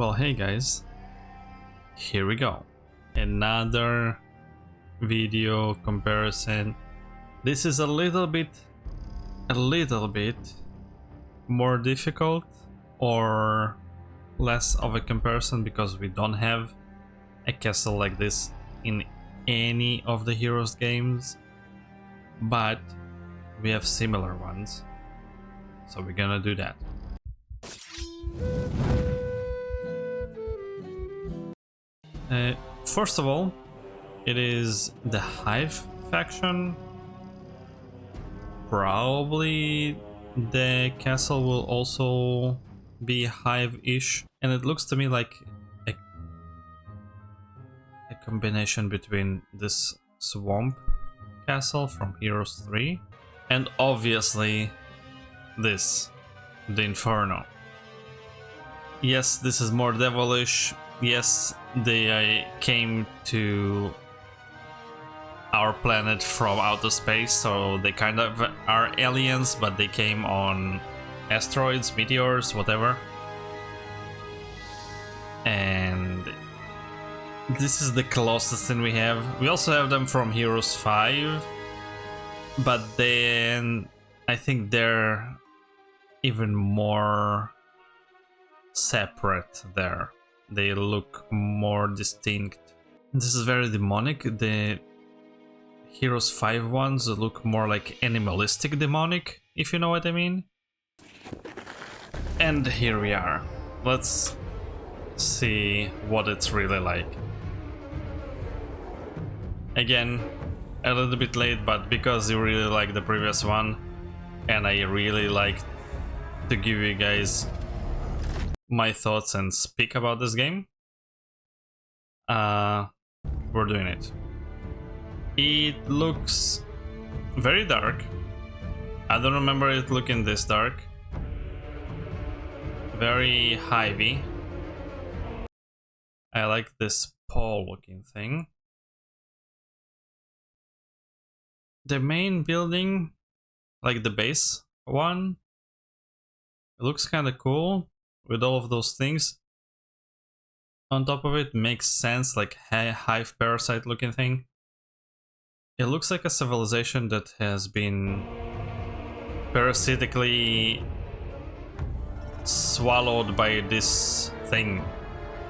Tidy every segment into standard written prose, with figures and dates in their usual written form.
Well, hey guys, here we go. Another video comparison. This is a little bit more difficult or less of a comparison because we don't have a castle like this in any of the Heroes games, but we have similar ones, so we're gonna do that. First of all, it is the Hive faction. Probably the castle will also be Hive-ish, and it looks to me like a combination between this swamp castle from Heroes 3 and obviously this, the Inferno. Yes, this is more devilish. Yes, they came to our planet from outer space, so they kind of are aliens, but they came on asteroids, meteors, whatever. And this is the closest thing we have. We also have them from Heroes 5, but then I think they're even more separate there. They look more distinct. This is very demonic. The Heroes 5 ones look more like animalistic demonic, if you know what I mean. And here we are. Let's see what it's really like. Again, a little bit late, but because you really like the previous one, and I really like to give you guys my thoughts and speak about this game, we're doing it. It looks very dark. I don't remember it looking this dark. Very Hivey. I like this pole looking thing. The main building, like the base one, it looks kind of cool with all of those things on top of it. Makes sense, like hive parasite looking thing. It looks like a civilization that has been parasitically swallowed by this thing,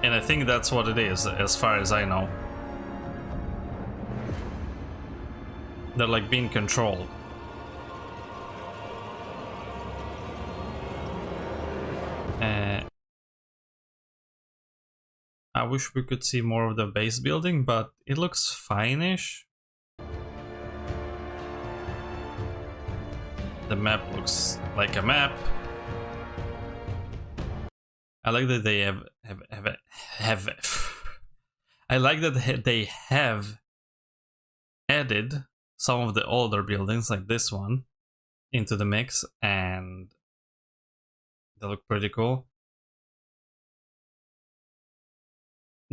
and I think that's what it is, as far as I know. They're like being controlled. I wish we could see more of the base building, but it looks fine-ish. The map looks like a map. I like that they have I like that they have added some of the older buildings, like this one, into the mix, and they look pretty cool.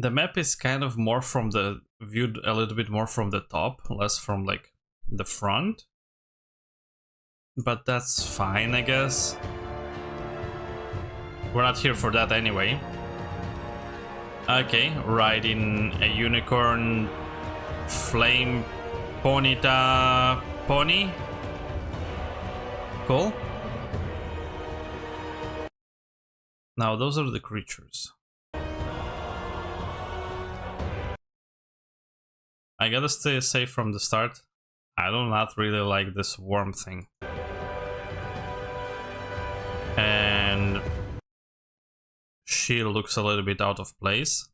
The map is kind of more from the viewed a little bit more from the top, less from like the front. But that's fine, I guess. We're not here for that anyway. Okay, riding a unicorn flame ponyta pony. Cool. Now those are the creatures. I gotta stay safe from the start. I do not really like this worm thing. And she looks a little bit out of place.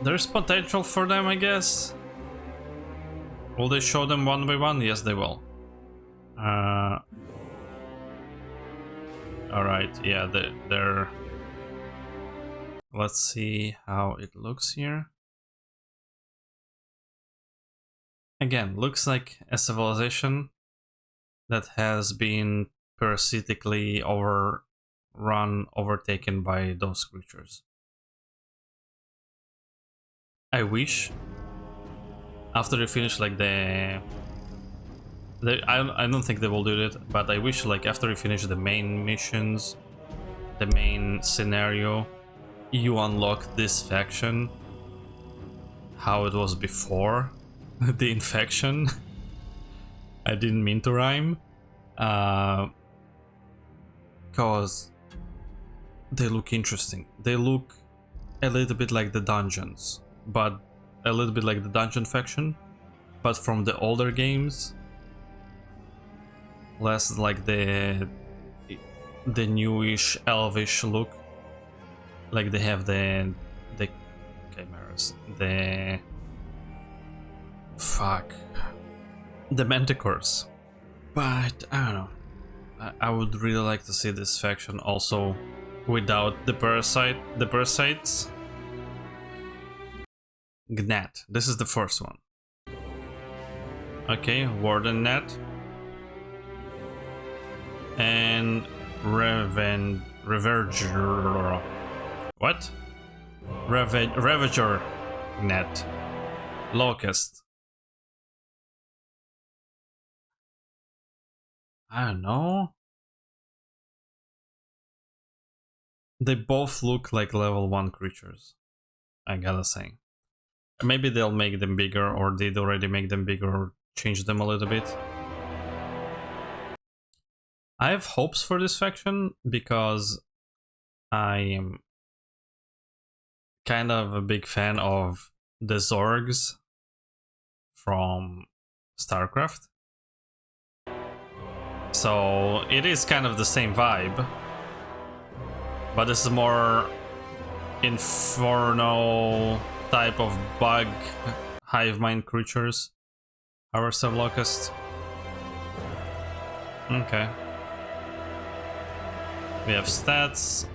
There's potential for them, I guess. Will they show them one by one? Yes, they will. Alright, yeah, they're... Let's see how it looks here. Again, looks like a civilization that has been parasitically overtaken by those creatures. I wish after they finish like I don't think they will do it, but I wish like after you finish the main missions, the main scenario, you unlock this faction how it was before the infection. I didn't mean to rhyme. Cause they look interesting. They look a little bit like the dungeons, but a little bit like the dungeon faction, but from the older games. Less like the newish elvish look. Like they have the chimeras, the manticores. But I don't know. I would really like to see this faction also without the parasites. Gnat. This is the first one. Okay, Warden Gnat. And Reverger. What? Ravager Gnat. Locust. I don't know. They both look like level 1 creatures, I gotta say. Maybe they'll make them bigger, or did already make them bigger, or change them a little bit. I have hopes for this faction because I am kind of a big fan of the Zorgs from StarCraft. So it is kind of the same vibe, but this is more Inferno type of bug hive mind creatures. Our Locust. Okay. We have stats.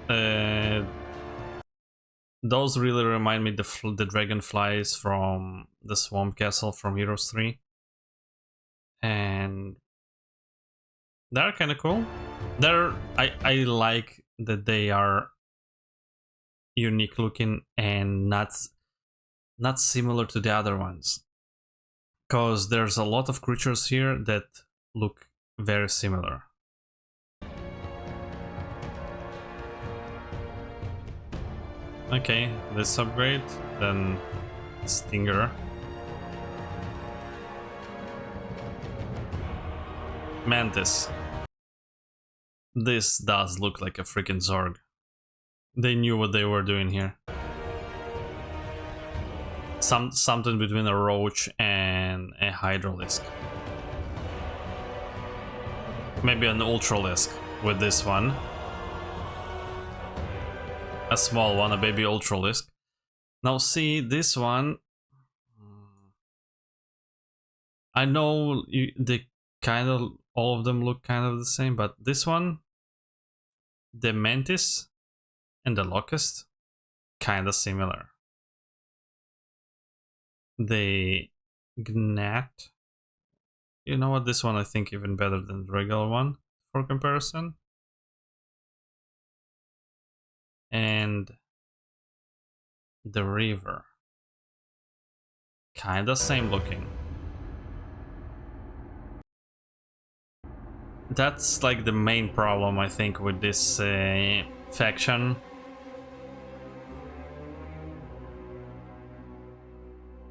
Those really remind me the dragonflies from the Swamp Castle from Heroes 3. And they're kind of cool. I like that they are unique looking and not similar to the other ones. Because there's a lot of creatures here that look very similar. Okay, this upgrade, then Stinger. Mantis. This does look like a freaking Zorg. They knew what they were doing here. Something between a roach and a hydralisk. Maybe an ultralisk with this one. A small one, a baby ultralisk. Now see, this one... I know they kind of... all of them look kind of the same, but this one... the Mantis and the Locust, kind of similar. The Gnat... you know what, this one I think even better than the regular one, for comparison. And the Reaver, kinda same looking. That's like the main problem I think with this faction.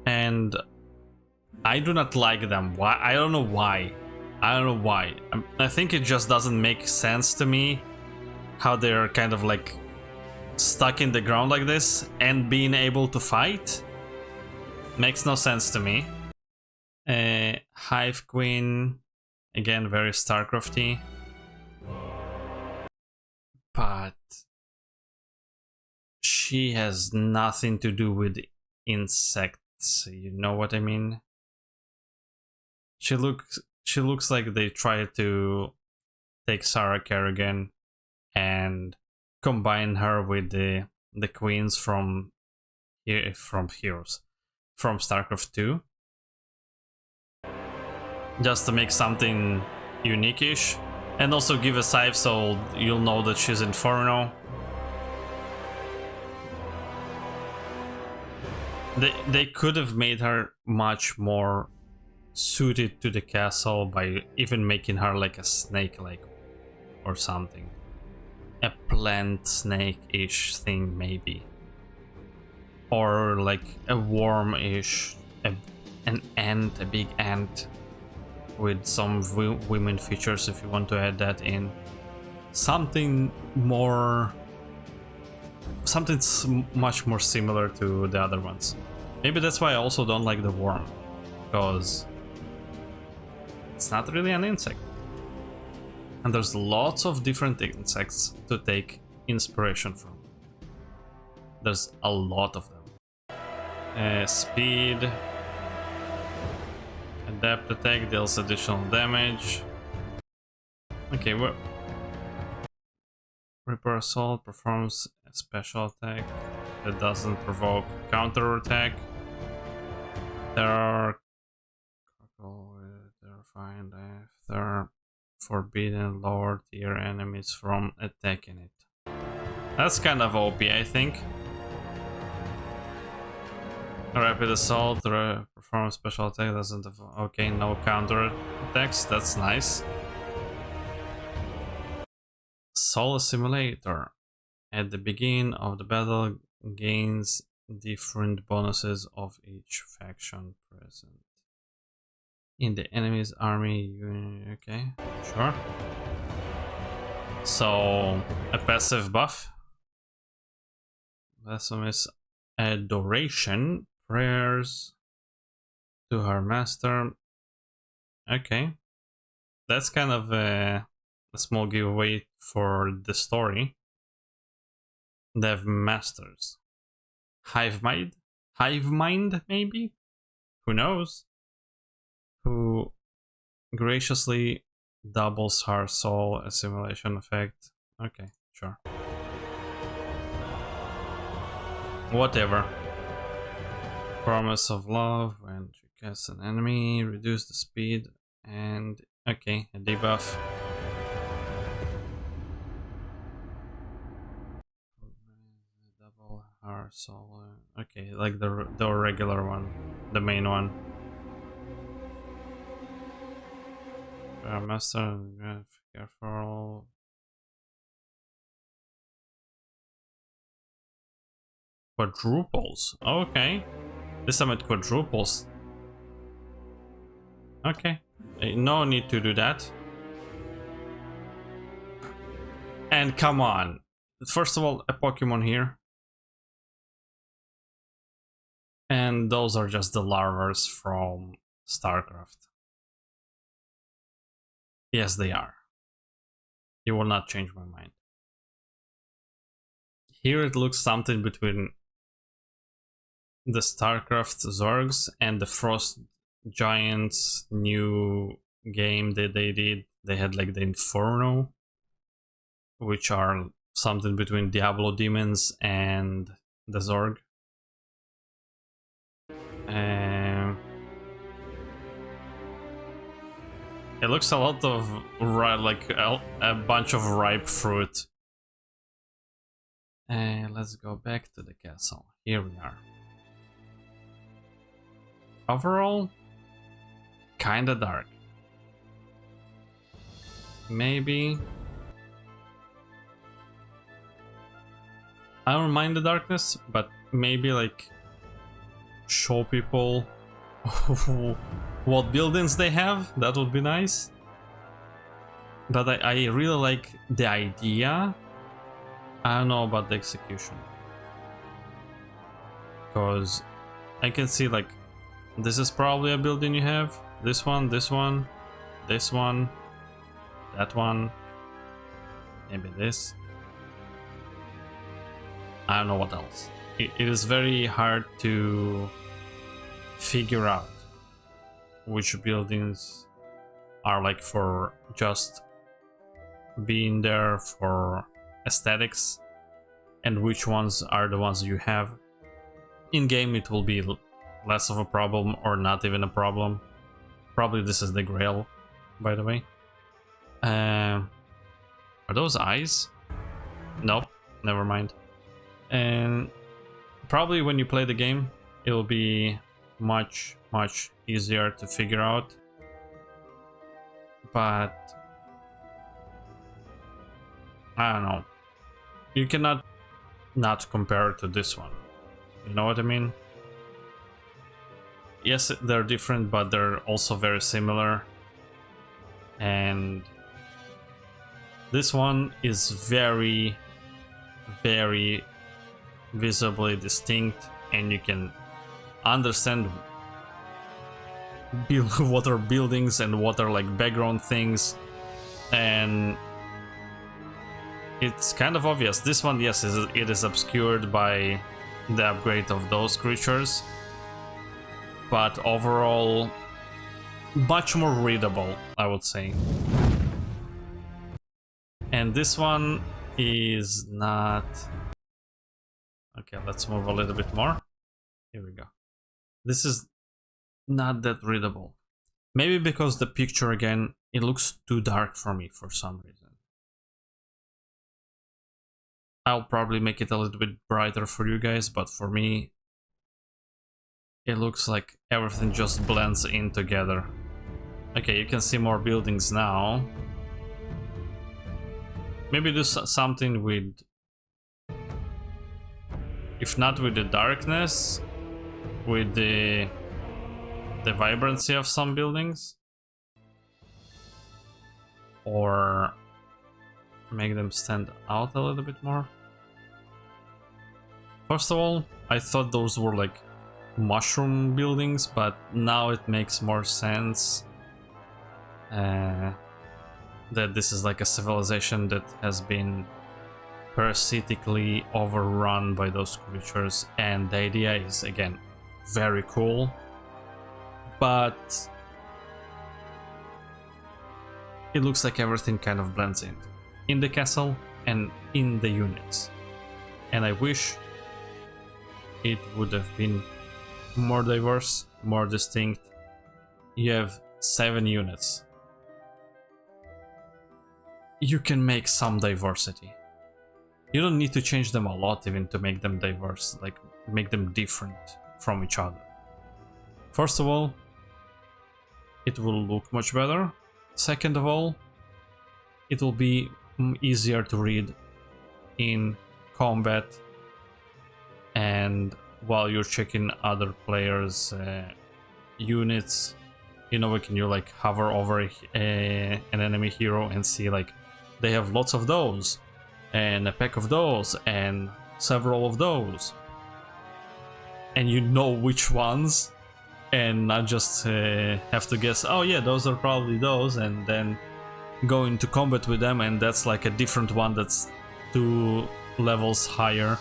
And I do not like them. Why? I don't know why. I don't know why. I think it just doesn't make sense to me how they're kind of like stuck in the ground like this and being able to fight. Makes no sense to me. Hive Queen, again very StarCrafty, but she has nothing to do with insects, you know what I mean? She looks like they tried to take Sarah Kerrigan and combine her with the queens from Heroes, from StarCraft 2, just to make something unique-ish, and also give a Hive so you'll know that she's Inferno. They could have made her much more suited to the castle by even making her like a snake-like or something. A plant snake-ish thing, maybe. or like a worm-ish, an ant, a big ant with some women features if you want to add that in. Something more, much more similar to the other ones. Maybe that's why I also don't like the worm, because it's not really an insect. And there's lots of different insects to take inspiration from. There's a lot of them. Speed. Adapt attack deals additional damage. Okay, well. Reaper Assault performs a special attack that doesn't provoke counter attack. There are terrifying after forbidden lower tier enemies from attacking it. That's kind of OP, I think. Rapid Assault performs special attack doesn't have, okay, no counter attacks, that's nice. Soul Simulator. At the beginning of the battle gains different bonuses of each faction present in the enemy's army. Okay, sure. So a passive buff. Blasphemous Adoration. Prayers to her master. Okay, that's kind of a small giveaway for the story. They have masters. Hive mind, maybe? Who knows? Who graciously doubles her soul assimilation effect. Okay, sure. Whatever. Promise of love when she casts an enemy, reduce the speed, and okay, a debuff. Double her soul. Okay, like the regular one, the main one. Master, careful. Quadruples. Okay. This time it quadruples. Okay. No need to do that. And come on. First of all, a Pokemon here. And those are just the larvas from StarCraft. Yes, they are. You will not change my mind. Here it looks something between the StarCraft Zergs and the Frost Giants new game that they did. They had like the Inferno, which are something between Diablo demons and the Zerg. It looks a lot of like a bunch of ripe fruit. Let's go back to the castle. Here we are. Overall, kinda dark. Maybe I don't mind the darkness, but maybe like show people what buildings they have. That would be nice. But I really like the idea. I don't know about the execution, because I can see like this is probably a building you have. This one, this one, this one, that one, maybe this. I don't know what else. It is very hard to figure out which buildings are like for just being there for aesthetics and which ones are the ones you have. In game it will be less of a problem or not even a problem. Probably this is the Grail, by the way. Are those eyes? Nope, never mind. And probably when you play the game it will be much easier to figure out, but I don't know, you cannot not compare it to this one. You know what I mean? Yes, they're different, but they're also very similar. And this one is very, very visibly distinct, and you can understand what are buildings and what are like background things, and it's kind of obvious. This one, yes, it is obscured by the upgrade of those creatures, but overall much more readable, I would say. And this one is not... Okay, let's move a little bit more. Here we go. This is not that readable. Maybe because the picture, again, it looks too dark for me for some reason. I'll probably make it a little bit brighter for you guys, but for me, it looks like everything just blends in together. Okay, you can see more buildings now. Maybe do something with... If not with the darkness, with the vibrancy of some buildings. Or make them stand out a little bit more. First of all, I thought those were like mushroom buildings, but now it makes more sense that this is like a civilization that has been parasitically overrun by those creatures, and the idea is, again, very cool, but it looks like everything kind of blends in the castle and in the units, and I wish it would have been more diverse, more distinct. You have 7 units. You can make some diversity. You don't need to change them a lot even to make them diverse, like make them different from each other. First of all, it will look much better. Second of all, it will be easier to read in combat, and while you're checking other players' units, you know, can you like hover over an enemy hero and see like they have lots of those, and a pack of those, and several of those, and you know which ones, and not just have to guess, oh yeah, those are probably those, and then go into combat with them, and that's like a different one that's 2 levels higher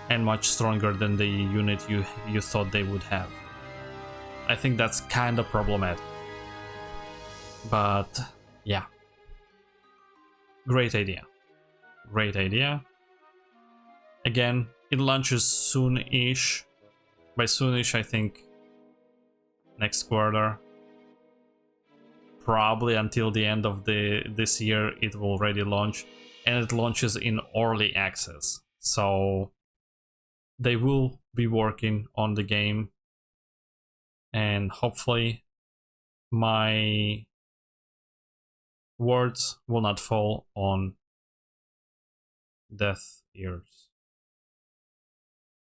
and much stronger than the unit you thought they would have. I think that's kind of problematic. But yeah, great idea. Great idea. Again, it launches soon-ish. By soon-ish, I think next quarter. Probably until the end of this year it will already launch, and it launches in early access. So they will be working on the game, and hopefully my words will not fall on deaf ears.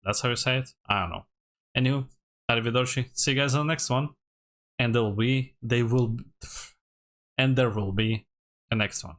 That's how you say it? I don't know. Anywho, arrivederci. See you guys on the next one. And there will be a next one.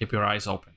keep your eyes open.